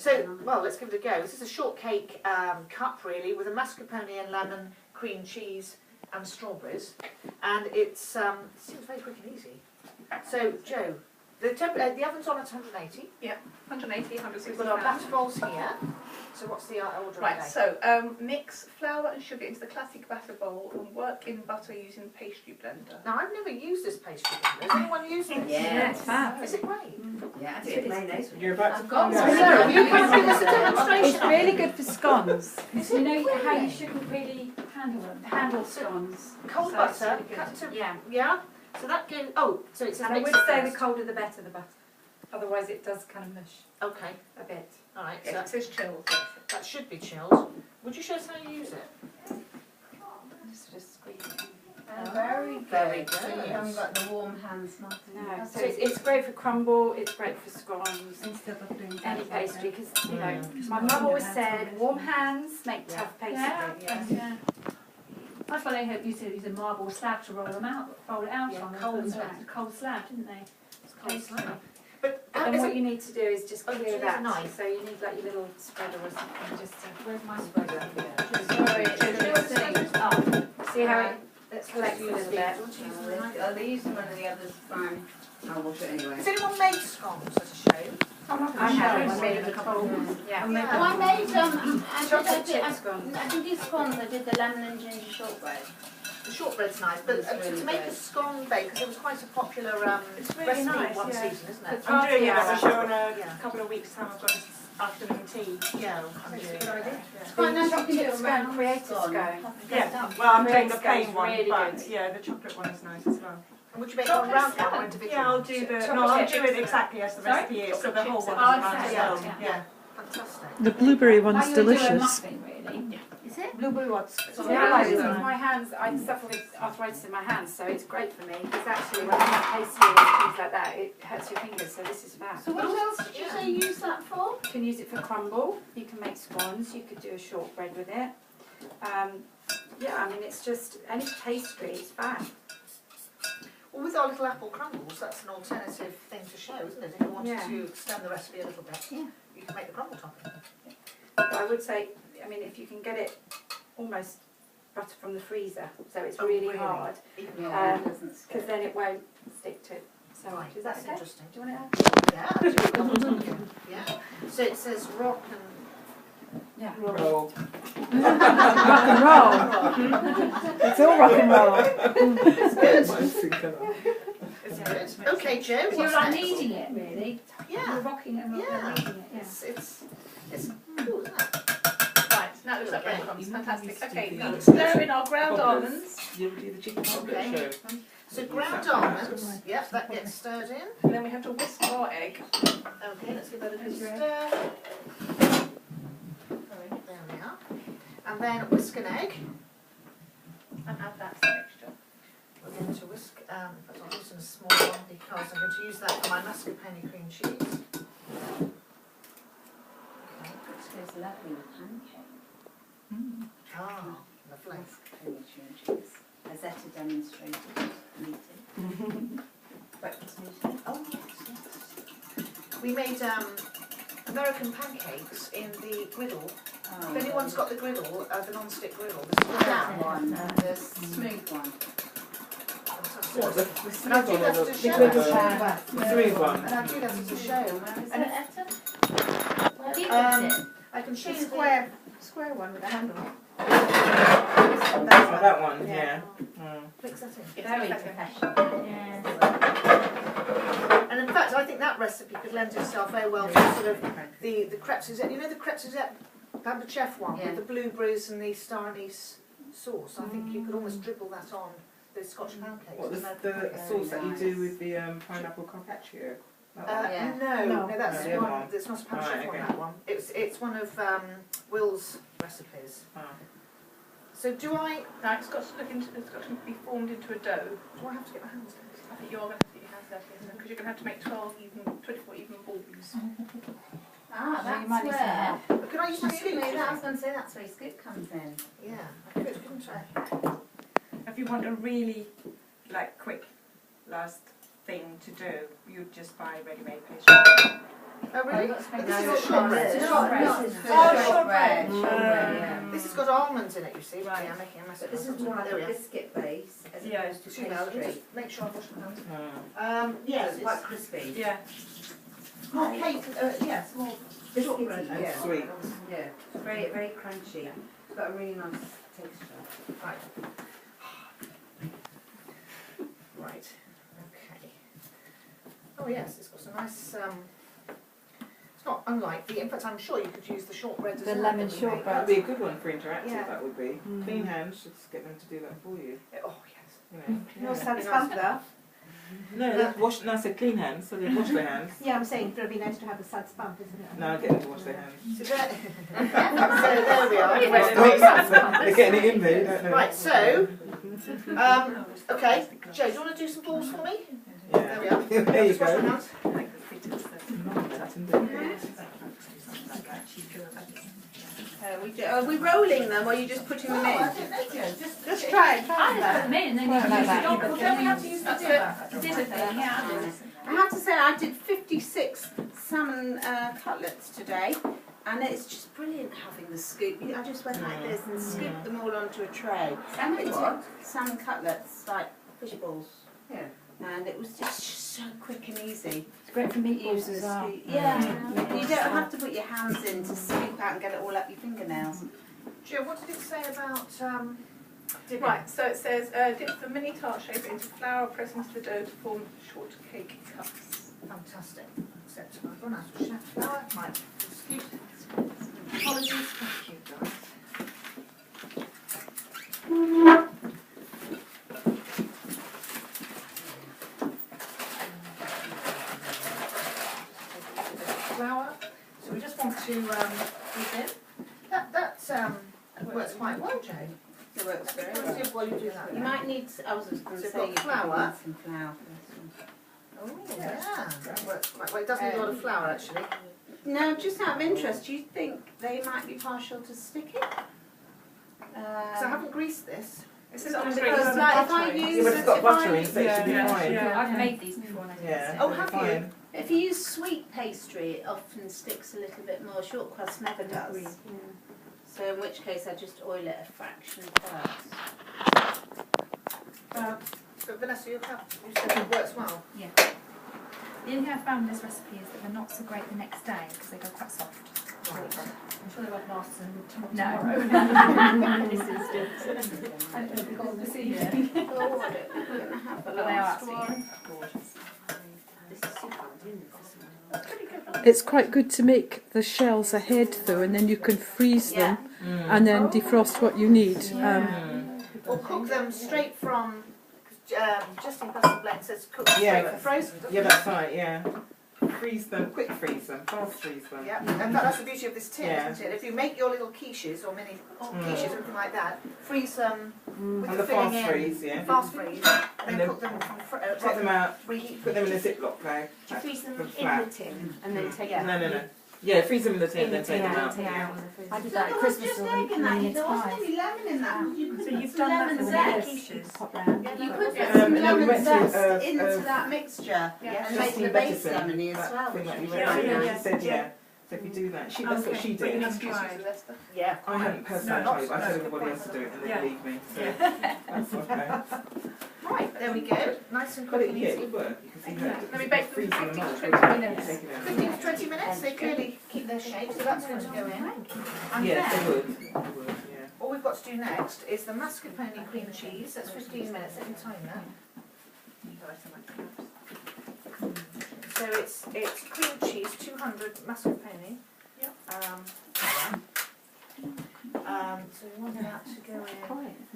So, well, let's give it a go. This is a shortcake cup, really, with a mascarpone and lemon, cream cheese, and strawberries. And it seems very quick and easy. So, Jo, the oven's on at 180. Yeah, 180, 160. We've got our batter bowls here. So what's the order? Right, so mix flour and sugar into the classic batter bowl and work in butter using the pastry blender. Now, I've never used this pastry blender. Has anyone used this? Yes. Is it great? Yeah, I did mayonnaise. You're about to got find some. out. You can give us a demonstration. It's really good for scones. Is You it know how you really? shouldn't really handle scones. Cold So it's butter, really good. cut to, Yeah. yeah. So that goes, oh, so it says And I mix would it say the first. colder the better the butter. Otherwise it does kind of mush Okay, a bit. alright, Yeah, it so says chilled. that should be chilled. Would you show us how you use it? Just squeeze it in. Very Very good. So you good. haven't got the warm hands, nothing. No, so it's great for crumble, it's great for scones, Instead of doing any pastry, because, you know, Mm. my mum always said, warm hands make Yeah. tough pastry. Yeah. That's why they used to use a marble slab to roll them out, roll it out Yeah, on. cold It slab. was a cold slab, didn't they? It's cold Pastry. slab. But But then is what it, you need to do is just Oh, you clear use a that. knife. So you need like your little spreader or something just to... where's my spreader? See how it collects a little bit. I'll use one of the others, fine. I'll wash it anyway. Has anyone made scones as a show? I have one made of a cold. Yeah. Yeah. Oh, I made Chocolate chip scones. I did these scones. I did the lemon and ginger shortbread. The shortbread's nice, but It's really to make a good. scone bake, because it was quite a popular It's really recipe nice, one yeah. season, isn't it? I'm doing it as a Yeah. show in a Yeah. couple of weeks' time. I've got this afternoon tea. Yeah, I'm that's a doing good it. idea. It's quite nice you can do Chocolate a scone, round create a scone. scone. Yeah, well, I'm doing the Red plain scone's one, really but good. yeah, the chocolate one is nice as well. And would you make one round one or individual? Yeah, I'll do the. Chocolate No, I'll chips. do it exactly as the Sorry? recipe is, so the Chocolate whole chips. one Oh, is round okay, as well. yeah. Yeah. Fantastic. The blueberry one's While you're doing delicious. muffin, really. Is it? Blueberry ones. So yeah, like this with my hands, I suffer with arthritis in my hands, so it's great for me because actually when you have pastry and things like that, it hurts your fingers. So this is fab. So what else did you say you use that for? You can use it for crumble. You can make scones. You could do a shortbread with it. Yeah, I mean it's just any pastry. It's fab. Well, with our little apple crumbles, that's an alternative thing to show, isn't it? If you wanted Yeah. to extend the recipe a little bit, Yeah. you can make the crumble topping. But I would say, I mean, if you can get it almost butter from the freezer, so it's Oh, really really? hard, Even Yeah, Um, it doesn't because stick. then it won't stick to it. So Right, is that that's okay? interesting. Do you want it? Yeah, I'll do a crumble topping. Yeah. So it says rock and Yeah. Roll. Rock and roll. It's all rock and roll. it's good. Okay, Jo, So what's you're like next? kneading it, really. Yeah. You're rocking it and Yeah. kneading it. Yeah. It's cool, isn't it? Right, now it looks like Okay. breadcrumbs. Fantastic. Okay, Yeah. we stir in our ground almonds, You ever do the chicken Okay. chocolate show? So ground almonds, yep, that gets stirred in. and then we have to whisk our egg. Okay, let's give that a good stir. There we are. And then whisk an egg. And add that mixture. We're going to whisk, I'll use a small one because I'm going to use that for my mascarpone cream cheese. Okay. It goes lovely with pancake. Ah, lovely. Mascarpone cheese. As Etta demonstrated. Meeting. Breakfast meeting. Oh, yes, yes. We made American pancakes in the griddle. Oh, If anyone's got the griddle, the non-stick griddle, this is that one, the smooth one. What, the And I'll do that as a show. the three one? And I'll do that as a show. And Etta? Where have you got it? I can show you the Square one with a handle. Oh, that one, yeah. fix that in. Very professional. And in fact, I think that recipe could lend itself very well to sort of the crepes Suzette. You know the crepes Suzette Bamba Chef one Yeah. with the blueberries and the star anise sauce. I think you could almost dribble that on the Scotch pancakes. What, the sauce that you do with the pineapple carpaccio? That one? Yeah. No, that's No, the other one. one. It's not a Bamba Right, Chef one. okay. That one. It's one of Will's recipes. Oh. So do I It's got to be formed into a dough. have to get my hands dirty? I think you're going to have to get your hands dirty because you're going to have to make 24 even balls. Ah, So you that's might need some where. help. But can I use my Scoop, scoop? I was going to say that's where scoop comes in. Yeah, I could, couldn't I? If you want a really quick last thing to do, you just buy ready-made pastry. Oh, really? Lots of But things. this is a shortbread. It's Shortbread. shortbread. Oh, Yeah. This has got almonds in it, you see. Right. Yeah, I'm making a mess But of this it. is more like There we a are. biscuit base as Yeah. opposed to Excuse me, let me pastry. just make sure I wash my hands. Mm. Yes, It's quite crispy. Yeah. more cake, yes, more shortbread. And Yeah. sweet. Yeah. It's very, very crunchy. It's got a really nice texture. Right. Right. Okay. Oh yes, it's got some nice. It's not unlike the. In fact, I'm sure you could use the shortbread as The well lemon that we made. shortbread. That'd be a good one for interactive, Yeah. that would be. Clean hands, just get them to do that for you. Oh yes. You know. You're Yeah. sad about that. No, let's wash, no, I said clean hands, so they wash their hands. Yeah, I'm saying it would be nice to have a sad spump, isn't it? Now get them to wash their hands. So there, so there we are. They're getting it in there, you don't know. Right. So, okay. Joe, do you want to do some balls for me? There we Yeah. are. There you Just wash my go. hands. Are we rolling them or are you just putting them in? Just try it. I just put them in and then you can use the Well, dog. don't we have to use the Dinner thing, yeah. I have to say I did 56 salmon cutlets today, and it's just brilliant having the scoop. I just went like this and scooped them all onto a tray. Salmon what? Salmon cutlets, like fish balls. Yeah. And it was just so quick and easy. It's great for meatballs Using as the well. scoop. Yeah. And you don't have to put your hands in to scoop out and get it all up your fingernails. Joe, what did it say about dipping? Right, so it says dip the mini tart shape into flour, press into the dough to form shortcake cups. Fantastic. Except I've gone out of chef flour. Right. Excuse me. Apologies. Thank you, guys. Flour. So we just want to dip in. That works quite well, Joe. It works very Let's well. dip while you do that. You then. might need, I was just going So to you've say, got you flour. need some flour for this one. Oh, yeah. That works quite well. It does need a lot of flour, actually. Now, just out of interest, do you think they might be partial to sticking? Because I haven't greased this. It says on the Because like, if I use, Yeah, but it's got if butter I- in, so it should be Yeah. fine. Yeah. I've made these before and I didn't Yeah. say. Oh, it'll be have you? fine. If you use sweet pastry, it often sticks a little bit more. Short crust never does. So in which case, I just oil it a fraction first. But Vanessa, you said it works well. The only thing I found in this recipe is that they're not so great the next day because they go quite soft. Right. I'm sure they won't last until No. tomorrow. This is I don't know if it's the sea. Oh, I don't think we're going to have the But they are last absolutely one. gorgeous. This is super good. It's quite good to make the shells ahead though, and then you can freeze them and then defrost what you need. Or cook them straight from, just in Pastor Blaine says cook them Yeah, straight from frozen. doesn't Yeah, it? that's right, yeah. Freeze them, quick freeze them, fast freeze them. Yeah, and that's the beauty of this tin, Yeah. isn't it? If you make your little quiches or mini quiches or anything like that, freeze them with And the the filling fast in, freeze, yeah. fast freeze, and And then then cook them from Take them out, reheat. put them in a Ziploc bag. Do you freeze them With in flat. the tin and then take Yeah. them No, out? no, no. Yeah, freeze them in the tin and then take them out. Take them out of the freezer. I did So that there at was Christmas just or egg in that. many There wasn't times. any lemon in that. You could So put you've some done that lemon for zest. quiches. Pop round. You could put Yeah. some No, we lemon went to, zest into that mixture Yeah. and make the base lemony as that well. thing that you which went would be to, very she nice. said yeah. So if you do that, that's what she But you did. need excuses with Esther. Yeah. I haven't personally No, tried it, but I no. told everybody else to do it and they Yeah. believe me. So that's okay. Right, there we go. Nice and But quick it, and yeah, easy. it would work. You can see Yeah. how Let me bake them freezing them 15 up. to 20 minutes. Take it out. 15 to 20 minutes, they clearly keep their shape, so that's going to go in. And Yes, then, they would. They would, yeah. all we've got to do next is the mascarpone cream cheese. That's 15 minutes. Let me time that. So it's cream cheese, 200 mascarpone. Yep. So we want that to go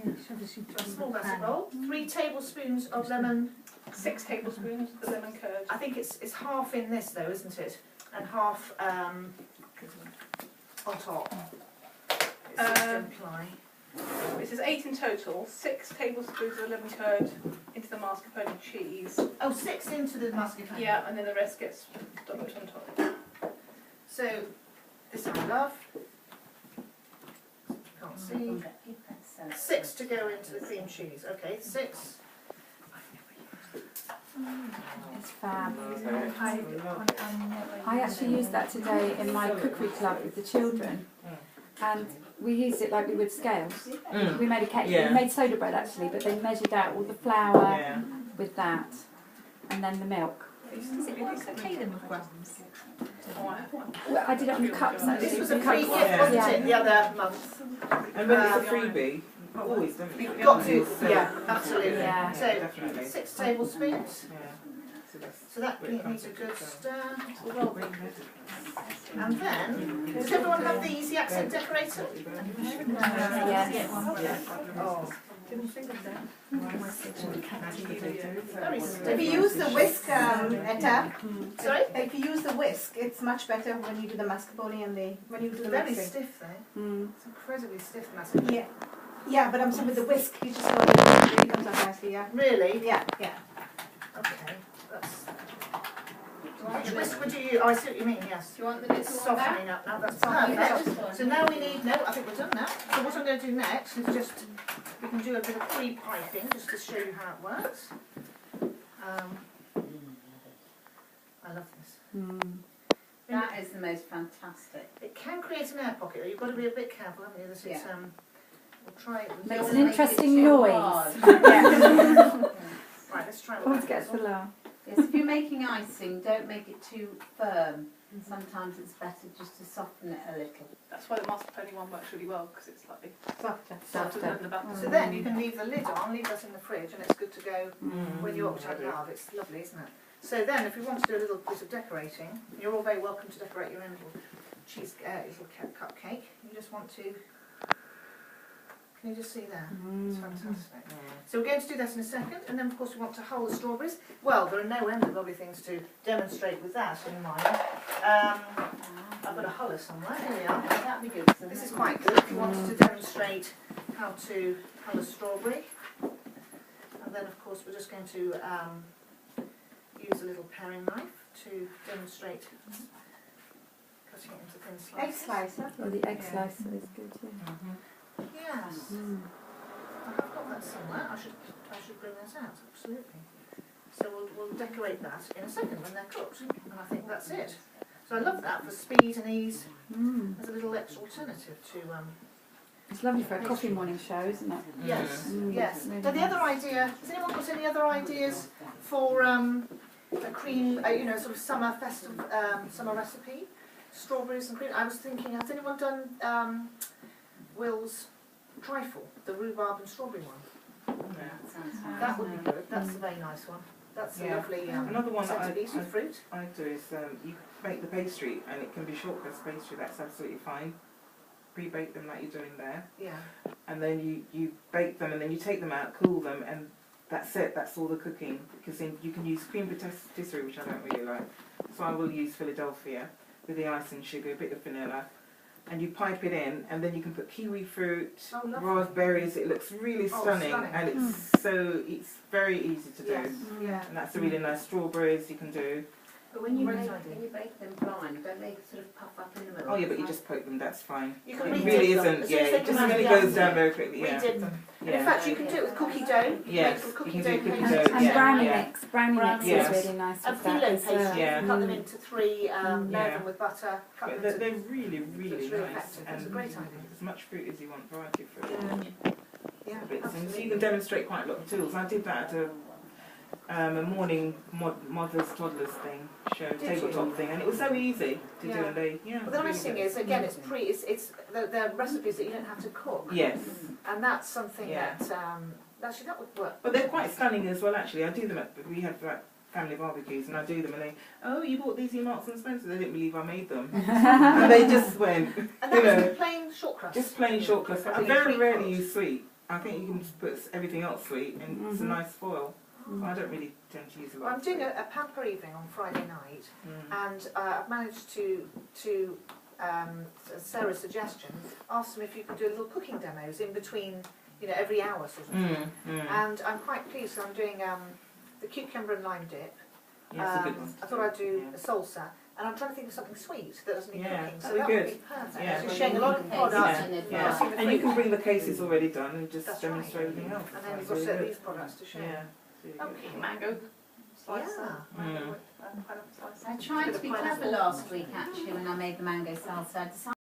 in to a small batter bowl. 3 tablespoons of lemon. 6 tablespoons of the lemon curd. I think it's half in this though, isn't it? And half on top. It seems to imply. It says 8 in total. 6 tablespoons of lemon curd into the mascarpone cheese. Oh, 6 into the mascarpone. Yeah, and then the rest gets dumped on top. So this I love. Can't see. 6 to go into the cream cheese. Okay, 6. It's fab. I I actually used that today in my cookery club with the children, and we used it like we would scales. We made a cake. We made soda bread actually, but they measured out all the flour with that, and then the milk. Is it worth okay then with grams? Well, I did it on cups actually. This was a Cups. free gift, wasn't it, the other month? And when it's a freebie, always don't You've got to, yeah, absolutely. Yeah. So, Definitely. 6 tablespoons. Yeah. So that's So that needs a good stir. well being And then, does everyone have the easy accent decorator? Yes. Oh, didn't think of that. Very If stiff. you use the whisk, Etta, Sorry? if you use the whisk, it's much better when you do the mascarpone and when you do the Very mixing. stiff though. Mm. It's incredibly stiff mascarpone. Yeah, yeah, but I'm saying with the whisk, you just got it really comes out nicely. Yeah, Really? yeah, yeah. Okay. That's. Which whisk would you use? Oh, I see what you mean, yes. Do you want the It's little one back? softening up now, that's perfect. So now we need, no, I think we're done now. So what I'm going to do next is just, we can do a bit of pre-piping just to show you how it works. I love this. Mm. That is the most fantastic. It can create an air pocket though, you've got to be a bit careful, haven't you? This is, Yeah. we'll try it. Makes Don't an make it interesting too noise. hard. Right, let's try it. Always gets the laugh. Yes, if you're making icing, don't make it too firm. Sometimes it's better just to soften it a little. That's why the mascarpone one works really well, because it's slightly Softer. softer than the butter. So then you can leave the lid on, leave that in the fridge, and it's good to go when you're up, which I love. It's lovely, isn't it? So then, if we want to do a little bit of decorating, you're all very welcome to decorate your own little little cupcake. You just want to. Can you just see there? It's fantastic. So we're going to do that in a second, and then of course we want to hull the strawberries. Well, there are no end of lovely things to demonstrate with that in mind. I've got a huller somewhere. Here we are. That'd be good. This is quite good if you wanted to demonstrate how to hull a strawberry. And then of course we're just going to use a little paring knife to demonstrate cutting it into thin Egg slices. slicer. Oh, the egg slicer is good, yeah. Yes. I have got that somewhere. I should bring that out, absolutely. So we'll decorate that in a second when they're cooked. And I think that's it. So I love that for speed and ease as a little extra alternative to It's lovely for a coffee morning show, isn't it? yes, Mm, yes. really Now the nice. other idea, has anyone got any other ideas for a cream, sort of summer festive summer recipe? Strawberries and cream. I was thinking, has anyone done Will's trifle, the rhubarb and strawberry one? That would be good. That's a very nice one. That's a lovely Another one that centrepiece with fruit. I do is you make the pastry, and it can be short crust pastry. That's absolutely fine. Pre-bake them like you're doing there, Yeah. and then you bake them, and then you take them out, cool them, and that's it. That's all the cooking. Because then you can use cream patisserie, which I don't really like, so I will use Philadelphia with the ice and sugar, a bit of vanilla, and you pipe it in, and then you can put kiwi fruit, Oh, lovely. raspberries. It looks really stunning, stunning. and it's very easy to do. Yes. Yeah. And that's a really nice strawberries you can do. But when you Great bake, idea. when you bake them blind, don't they sort of puff up in the middle? Oh yeah, but you just poke them. That's fine. You can It redip really them. isn't. As Yeah, soon as they it just come out really of the goes down oven, very quickly. Yeah. redip them. And in Yeah. fact, you can do it with cookie dough. Yes, Make little you cookie can dough do cookie pastries. dough. And Yeah, brownie yeah. mix. Brownie mix Yes. is really nice And with that phyllo as well. pastries. Yeah. You cut them into 3, layer Yeah. them with butter, cut But them they're into... really, really It's really nice. effective. It's a And great idea. as much fruit as you want, variety of fruit. Yeah, Bits. And so absolutely. you can demonstrate quite a lot of tools. I did that at a morning mothers toddlers thing, show, Did tabletop you? thing, and it was so easy to do. Yeah. And they, yeah. But the really nice thing good. is, again, it's the recipes that you don't have to cook. Yes, And that's something Yeah. that, actually that would work. but they're quite stunning as well. Actually, I do them we have like family barbecues, and I do them, and they, oh, you bought these in Marks and Spencer? They didn't believe I made them, and they just went, And you that know, was plain short crust. just plain short crust. I Probably very three rarely quarts. use sweet. I think you can just put everything else sweet, and it's a nice foil. I don't really tend to use a lot. Well, I'm of doing sweet. a pamper evening on Friday night, Mm. and I've managed to Sarah's suggestion, ask them if you could do little cooking demos in between, every hour sort of thing. And I'm quite pleased. So I'm doing the cucumber and lime dip. Yeah, it's a good one. I thought I'd do Yeah. a salsa, and I'm trying to think of something sweet that doesn't need Yeah, cooking. So that'd that be would good. be perfect. Yeah. So sharing a lot of products. Yeah, I've seen the and you fruit. can bring the cases already done and just That's demonstrate right. everything else. And then That's we've got really these products to share. Yeah. Really good. Okay. Mango. slicer. Yeah. Mango pineapple slicer. I tried to be clever last week actually when I made the mango salsa. I decided